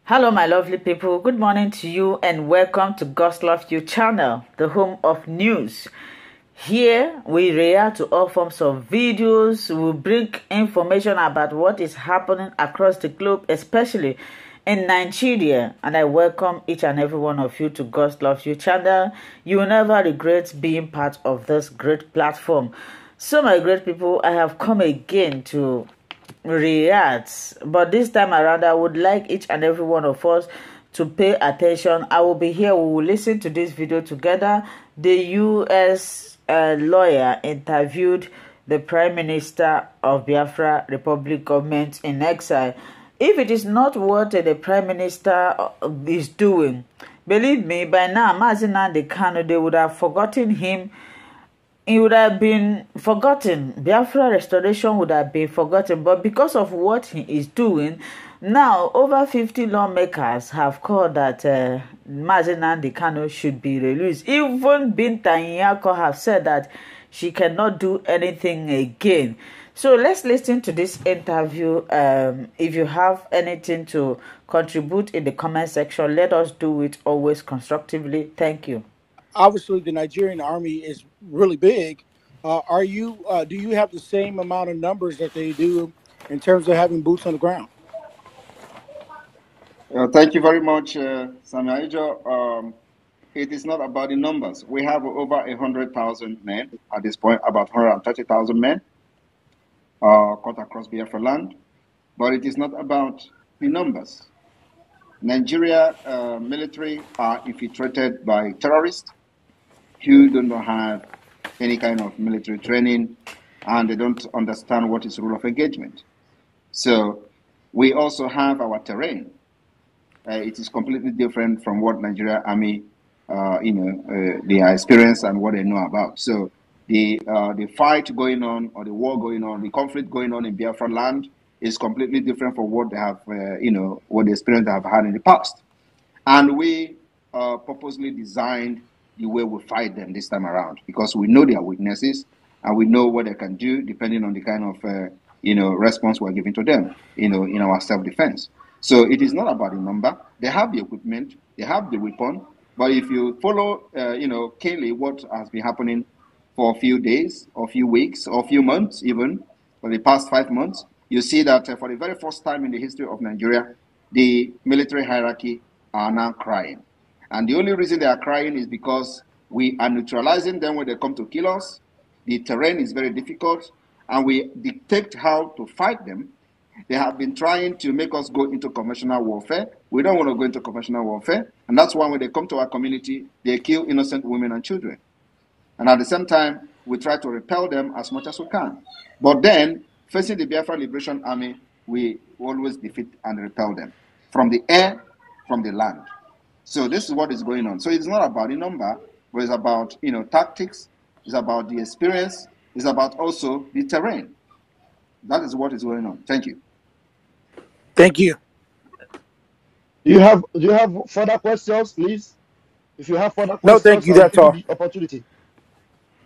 Hello, my lovely people. Good morning to you and welcome to God's Love You channel, the home of news. Here, we react to all forms of videos. We bring information about what is happening across the globe, especially in Nigeria. And I welcome each and every one of you to God's Love You channel. You will never regret being part of this great platform. So, my great people, I have come again to react, but this time around I would like each and every one of us to pay attention. I will be here, we will listen to this video together. The US lawyer interviewed the Prime Minister of Biafra Republic government in exile. If it is not what the Prime Minister is doing, believe me, by now Mazina the Kano, they would have forgotten him. It would have been forgotten. Biafra restoration would have been forgotten. But because of what he is doing, now over 50 lawmakers have called that Mazina Kano should be released. Even Binta Nyako have said that she cannot do anything again. So let's listen to this interview. If you have anything to contribute in the comment section, let us do it always constructively. Thank you. Obviously, the Nigerian army is really big. Do you have the same amount of numbers that they do in terms of having boots on the ground? Thank you very much, Samia. It is not about the numbers. We have over 100,000 men at this point, about 130,000 men cut across Biafra land. But it is not about the numbers. Nigeria military are infiltrated by terrorists who do not have any kind of military training, and they don't understand what is rule of engagement. So we also have our terrain. It is completely different from what Nigeria Army, their experience and what they know about. So the fight going on, or the war going on, the conflict going on in Biafra land is completely different from what they have, what the experience they have had in the past. And we purposely designed the way we fight them this time around, because we know their weaknesses and we know what they can do depending on the kind of response we're giving to them, in our self-defense. So it is not about the number. They have the equipment, they have the weapon, but if you follow, keenly what has been happening for a few days, or a few weeks, or a few months, even for the past 5 months, you see that for the very first time in the history of Nigeria, the military hierarchy are now crying. And the only reason they are crying is because we are neutralizing them when they come to kill us. The terrain is very difficult, and we dictate how to fight them. They have been trying to make us go into conventional warfare. We don't want to go into conventional warfare. And that's why when they come to our community, they kill innocent women and children. And at the same time, we try to repel them as much as we can. But then, facing the Biafra Liberation Army, we always defeat and repel them. From the air, from the land. So this is what is going on. So it's not about the number, but it's about tactics, it's about the experience, it's about also the terrain. That is what is going on. Thank you. Thank you. Do you have further questions, please? If you have further questions, no, thank you. That's all. Opportunity.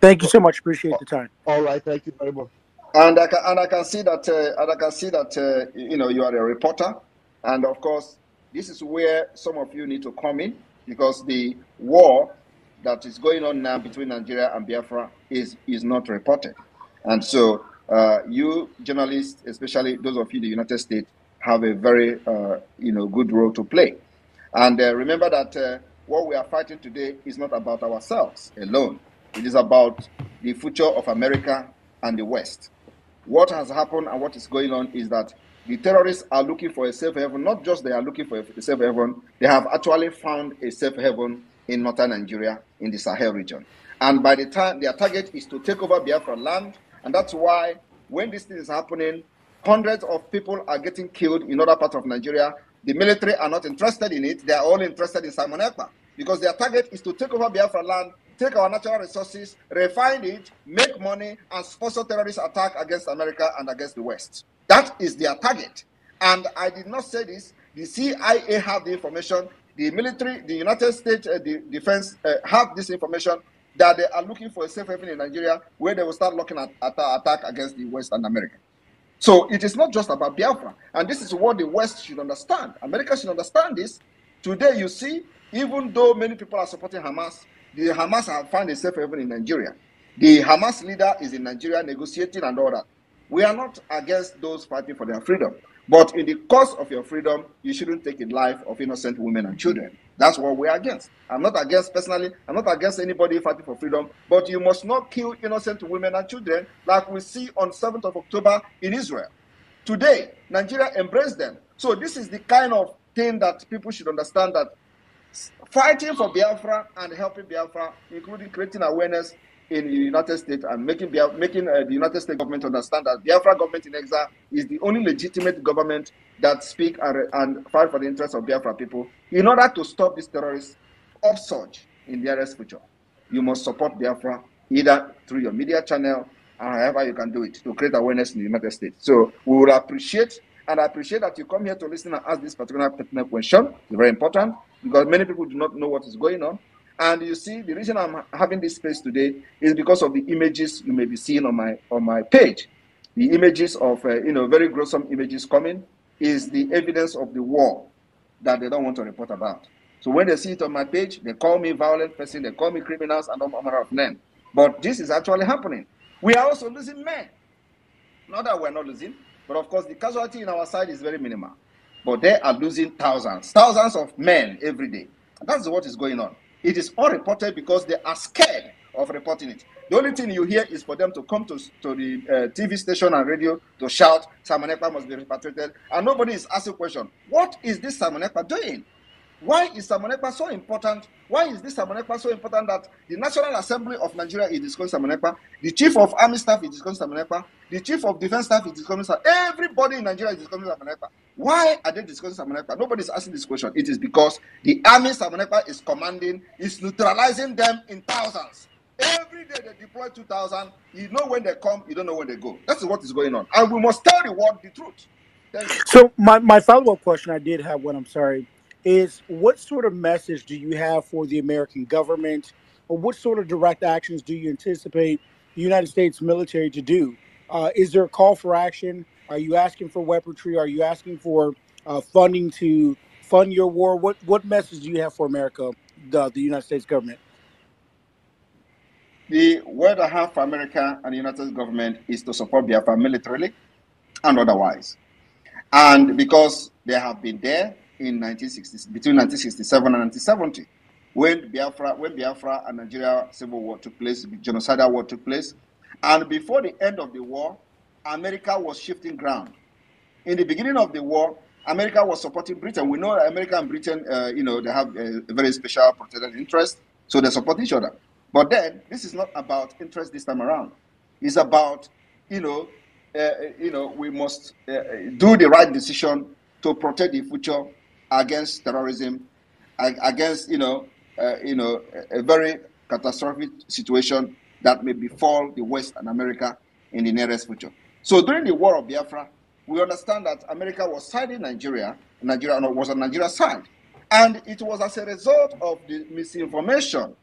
Thank you so much. Appreciate the time. All right. Thank you very much. And I can see that you are a reporter, and of course this is where some of you need to come in, because the war that is going on now between Nigeria and Biafra is not reported. And so you journalists, especially those of you in the United States, have a very good role to play. And remember that what we are fighting today is not about ourselves alone. It is about the future of America and the West. What has happened and what is going on is that the terrorists are looking for a safe haven. Not just they are looking for a safe haven, they have actually found a safe haven in northern Nigeria, in the Sahel region. And by the time their target is to take over Biafra land, and that's why when this thing is happening, hundreds of people are getting killed in other parts of Nigeria. The military are not interested in it. They are all interested in Simon Ekpa, because their target is to take over Biafra land, take our natural resources, refine it, make money, and sponsor terrorist attack against America and against the West. That is their target. And I did not say this. The CIA have the information. The military, the United States Defense have this information, that they are looking for a safe haven in Nigeria where they will start looking at attack against the West and America. So it is not just about Biafra. And this is what the West should understand. America should understand this. Today, you see, even though many people are supporting Hamas, the Hamas have found a safe haven in Nigeria. The Hamas leader is in Nigeria negotiating and all that. We are not against those fighting for their freedom. But in the course of your freedom, you shouldn't take the life of innocent women and children. That's what we're against. I'm not against, personally, I'm not against anybody fighting for freedom, but you must not kill innocent women and children like we see on 7th of October in Israel. Today, Nigeria embraced them. So this is the kind of thing that people should understand, that fighting for Biafra and helping Biafra, including creating awareness in the United States and making the United States government understand that Biafra government in exile is the only legitimate government that speak and fight for the interests of Biafra people. In order to stop this terrorist upsurge in the nearest future, you must support Biafra either through your media channel or however you can do it to create awareness in the United States. So we will appreciate, and I appreciate that you come here to listen and ask this particular pertinent question. It's very important because many people do not know what is going on. And you see, the reason I'm having this space today is because of the images you may be seeing on my page. The images of very gruesome images coming is the evidence of the war that they don't want to report about. So when they see it on my page, they call me violent person, they call me criminals and all manner of names. But this is actually happening. We are also losing men. Not that we're not losing, but of course the casualty in our side is very minimal. But they are losing thousands of men every day. That's what is going on. It is unreported because they are scared of reporting it. The only thing you hear is for them to come to the TV station and radio to shout, Simon Ekpa must be repatriated. And nobody is asking the question, what is this Simon Ekpa doing? Why is Simon Ekpa so important? Why is this Simon Ekpa so important that the National Assembly of Nigeria is discussing Simon Ekpa, the Chief of Army Staff is discussing Simon Ekpa, the Chief of Defense Staff is discussing Simon Ekpa, everybody in Nigeria is discussing Simon Ekpa. Why are they discussing Simon Ekpa? Nobody is asking this question. It is because the army Simon Ekpa is commanding is neutralizing them in thousands. Every day they deploy 2,000. You know when they come, you don't know when they go. That's what is going on. And we must tell the world the truth. So my follow-up question I did have one, I'm sorry, is what sort of message do you have for the American government, or what sort of direct actions do you anticipate the United States military to do? Is there a call for action? Are you asking for weaponry? Are you asking for funding to fund your war? What message do you have for America, the United States government? The word I have for America and the United States government is to support Biafra militarily and otherwise. And because they have been there in between 1967 and 1970, when Biafra and Nigeria civil war took place, genocidal war took place, and before the end of the war, America was shifting ground. In the beginning of the war, America was supporting Britain. We know that America and Britain, they have a very special protected interest, so they support each other. But then, this is not about interest this time around. It's about, we must do the right decision to protect the future against terrorism, against, a very catastrophic situation that may befall the West and America in the nearest future. So during the War of Biafra, we understand that America was siding Nigeria was on Nigeria's side. And it was as a result of the misinformation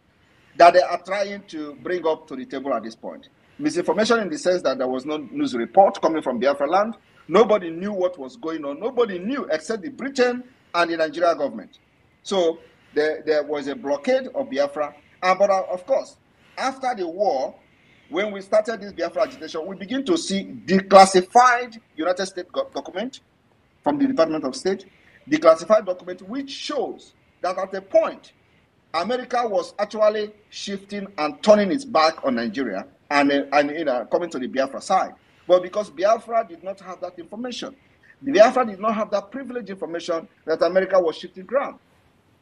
that they are trying to bring up to the table at this point. Misinformation in the sense that there was no news report coming from Biafra land. Nobody knew what was going on. Nobody knew except the Britain and the Nigeria government. So there was a blockade of Biafra. But of course, after the war, when we started this Biafra agitation, we begin to see declassified United States document from the Department of State, declassified document which shows that at a point, America was actually shifting and turning its back on Nigeria and coming to the Biafra side. But because Biafra did not have that information, Biafra did not have that privileged information that America was shifting ground.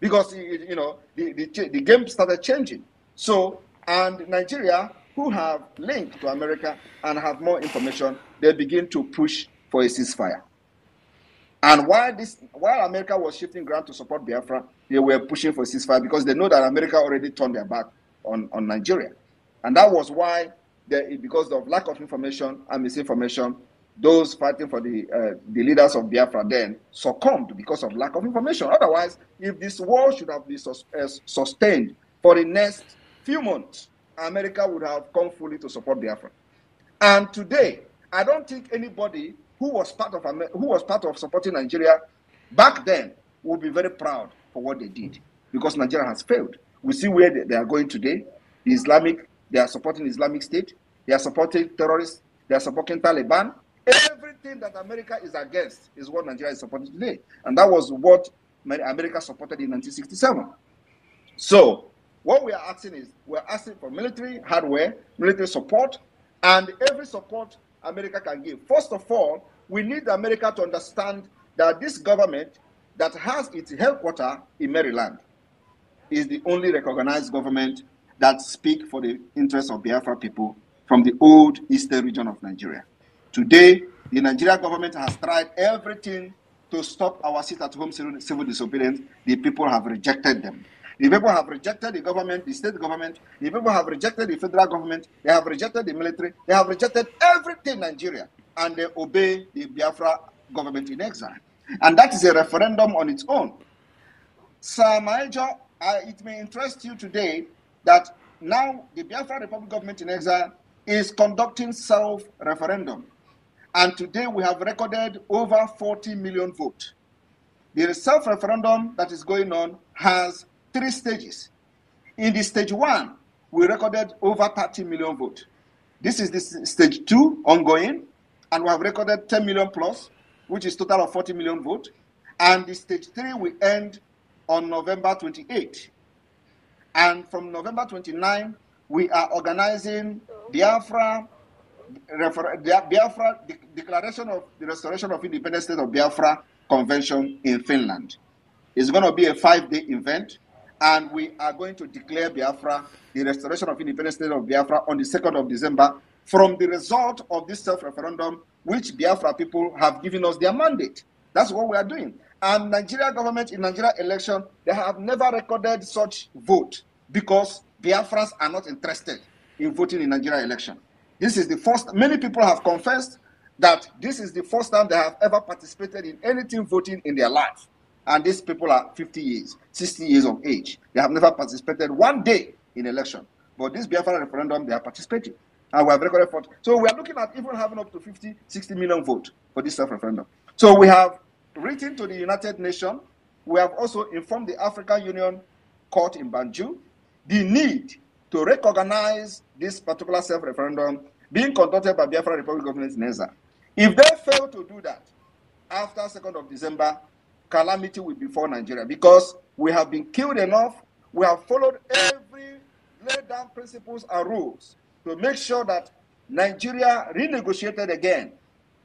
Because, the game started changing. So, and Nigeria, who have linked to America and have more information, they begin to push for a ceasefire. And while America was shifting ground to support Biafra, they were pushing for a ceasefire because they know that America already turned their back on Nigeria. And that was why, because of lack of information and misinformation, those fighting for the leaders of Biafra then succumbed because of lack of information. Otherwise, if this war should have been sustained for the next few months, America would have come fully to support Biafra. And today, I don't think anybody who was part of supporting Nigeria back then will be very proud for what they did, because Nigeria has failed. We see where they are going today. They are supporting Islamic State. They are supporting terrorists. They are supporting Taliban. Everything that America is against is what Nigeria is supporting today. And that was what America supported in 1967. So what we are asking is, we're asking for military hardware, military support, and every support America can give. First of all, we need America to understand that this government that has its headquarters in Maryland is the only recognized government that speaks for the interests of Biafra people from the old eastern region of Nigeria. Today, the Nigerian government has tried everything to stop our sit-at-home civil disobedience. The people have rejected them. The people have rejected the government, the state government. The people have rejected the federal government. They have rejected the military. They have rejected everything in Nigeria, and they obey the Biafra government in exile. And that is a referendum on its own. Sir Major, it may interest you today that now the Biafra Republic government in exile is conducting self-referendum. And today we have recorded over 40 million votes. The self-referendum that is going on has 3 stages. In the stage 1, we recorded over 30 million votes. This is the stage 2 ongoing, and we have recorded 10 million plus, which is total of 40 million votes. And the stage 3 will end on November 28. And from November 29, we are organizing Biafra Declaration of the Restoration of Independent State of Biafra Convention in Finland. It's going to be a 5-day event, and we are going to declare Biafra, the Restoration of Independent State of Biafra, on the 2nd of December from the result of this self-referendum, which Biafra people have given us their mandate. That's what we are doing. And Nigeria government in Nigeria election, they have never recorded such vote because Biafrans are not interested in voting in Nigeria election. This is the first, many people have confessed that this is the first time they have ever participated in anything voting in their life. And these people are 50 years, 60 years of age. They have never participated one day in election. But this Biafra referendum, they are participating. And we have recorded 40. So we are looking at even having up to 50, 60 million votes for this self-referendum. So we have written to the United Nations. We have also informed the African Union Court in Banjul the need to recognize this particular self-referendum being conducted by Biafra Republic government in exile. If they fail to do that, after 2nd of December, calamity will befall Nigeria, because we have been killed enough. We have followed every laid down principles and rules to make sure that Nigeria renegotiated again,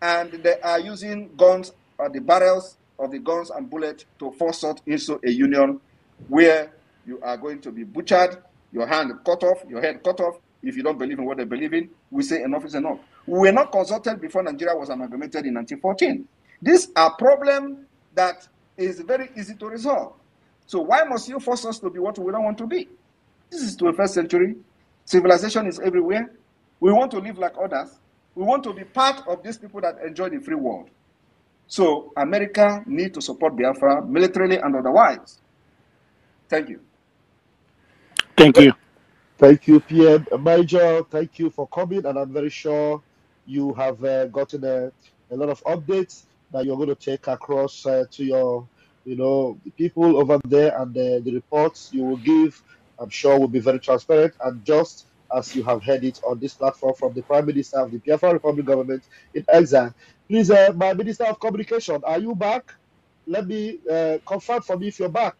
and they are using guns, the barrels of the guns and bullets to force us into a union where you are going to be butchered, your hand cut off, your head cut off, if you don't believe in what they believe in. We say enough is enough. We were not consulted before Nigeria was amalgamated in 1914. These are problems that is very easy to resolve. So why must you force us to be what we don't want to be? This is 21st century. Civilization is everywhere. We want to live like others. We want to be part of these people that enjoy the free world. So America needs to support Biafra militarily and otherwise. Thank you. Thank you. Thank you, PM Major. Thank you for coming, and I'm very sure you have gotten a lot of updates that you're going to take across to your, the people over there, and the reports you will give, I'm sure, will be very transparent, and just as you have heard it on this platform from the Prime Minister of the Biafra Republic government in exile. Please, my Minister of Communication, are you back? Let me confirm for me if you're back.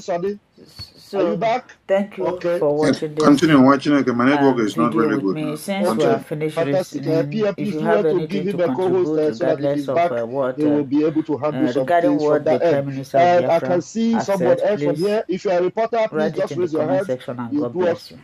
Sunday. So, are you back? Thank you for watching this. Continue watching it. My network is not really good. Me. Since we are finished listening, if you have anything to contribute, regardless of what he will be able to handle regarding what the Prime Minister of Biafra I can see someone else from here. If you are a reporter, please just raise your hand. Section, and God bless you.